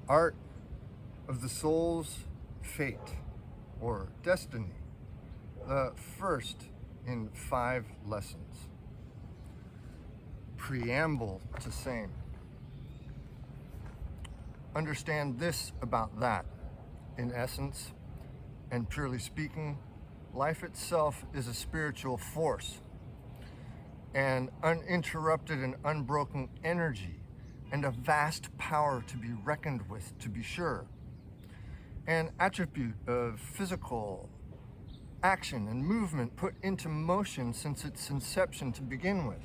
art of the soul's fate or destiny, the first in 5 lessons. Preamble to same. Understand this about that. In essence, and purely speaking, life itself is a spiritual force, an uninterrupted and unbroken energy, and a vast power to be reckoned with, to be sure. An attribute of physical action and movement put into motion since its inception to begin with.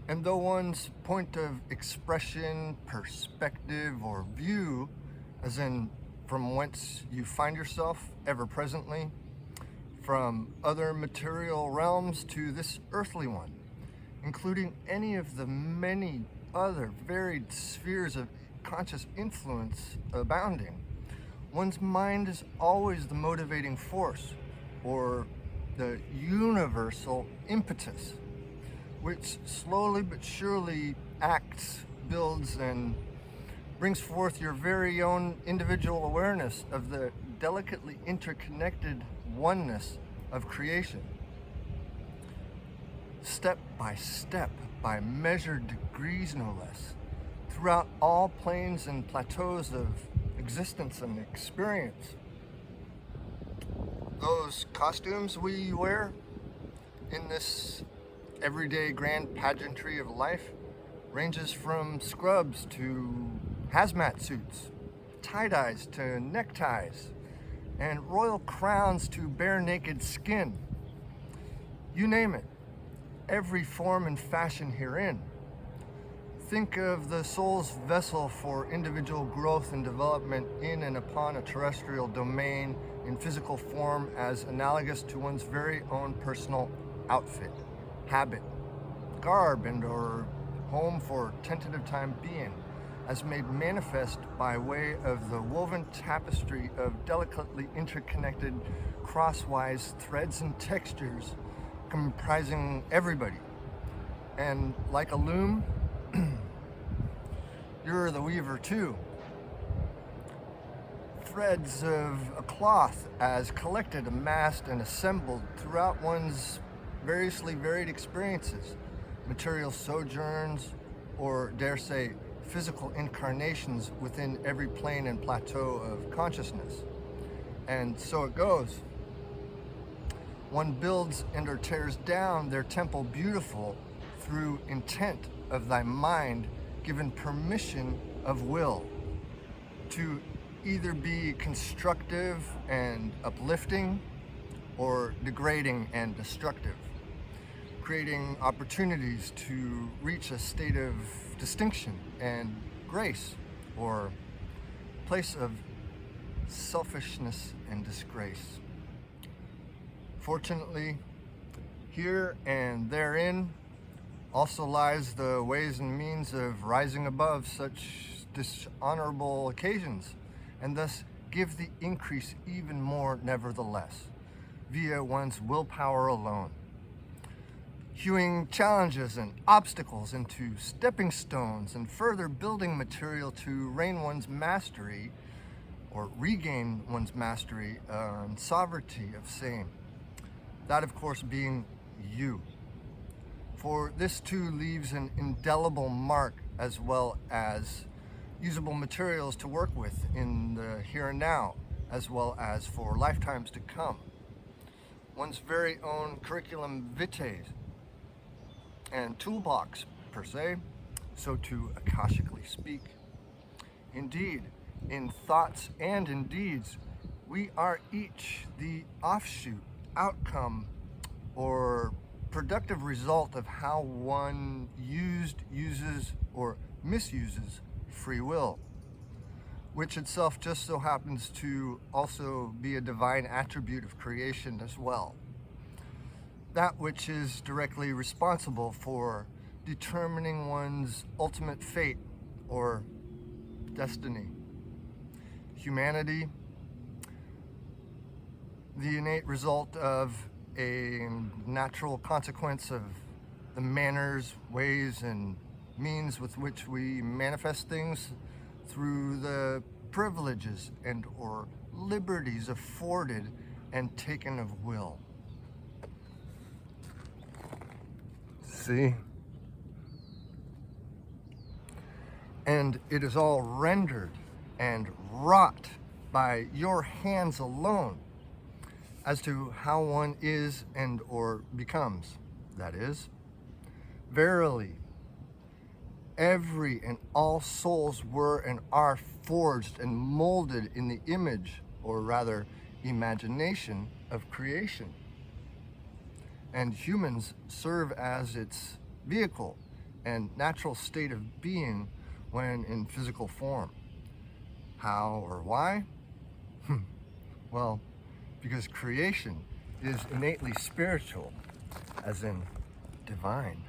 And though one's point of expression, perspective, or view, as in from whence you find yourself ever presently, from other material realms to this earthly one, including any of the many other varied spheres of conscious influence abounding, one's mind is always the motivating force, or the universal impetus, which slowly but surely acts, builds, and brings forth your very own individual awareness of the delicately interconnected oneness of creation. Step by step, by measured degrees no less, throughout all planes and plateaus of existence and experience. Those costumes we wear in this everyday grand pageantry of life ranges from scrubs to hazmat suits, tie-dyes to neckties, and royal crowns to bare naked skin. You name it, every form and fashion herein. Think of the soul's vessel for individual growth and development in and upon a terrestrial domain in physical form as analogous to one's very own personal outfit, habit, garb, and or home for tentative time being, as made manifest by way of the woven tapestry of delicately interconnected crosswise threads and textures comprising everybody. And like a loom, you're the weaver too. Threads of a cloth as collected, amassed, and assembled throughout one's variously varied experiences, material sojourns, or dare say, physical incarnations within every plane and plateau of consciousness. And so it goes. One builds and or tears down their temple beautiful through intent of thy mind, given permission of will to either be constructive and uplifting or degrading and destructive, creating opportunities to reach a state of distinction and grace, or place of selfishness and disgrace. Fortunately, here and therein also lies the ways and means of rising above such dishonorable occasions, and thus give the increase even more nevertheless, via one's willpower alone. Hewing challenges and obstacles into stepping stones and further building material to regain one's mastery and sovereignty of same. That, of course, being you. For this too leaves an indelible mark as well as usable materials to work with in the here and now, as well as for lifetimes to come. One's very own curriculum vitae and toolbox, per se, so to akashically speak. Indeed, in thoughts and in deeds, we are each the offshoot, outcome, or productive result of how one uses, or misuses free will, which itself just so happens to also be a divine attribute of creation as well. That which is directly responsible for determining one's ultimate fate or destiny. Humanity, the innate result of a natural consequence of the manners, ways, and means with which we manifest things through the privileges and or liberties afforded and taken of will. See? And it is all rendered and wrought by your hands alone as to how one is and or becomes. That is, verily, every and all souls were and are forged and molded in the image, or rather imagination, of creation. And humans serve as its vehicle and natural state of being when in physical form. How or why? Well, because creation is innately spiritual, as in divine.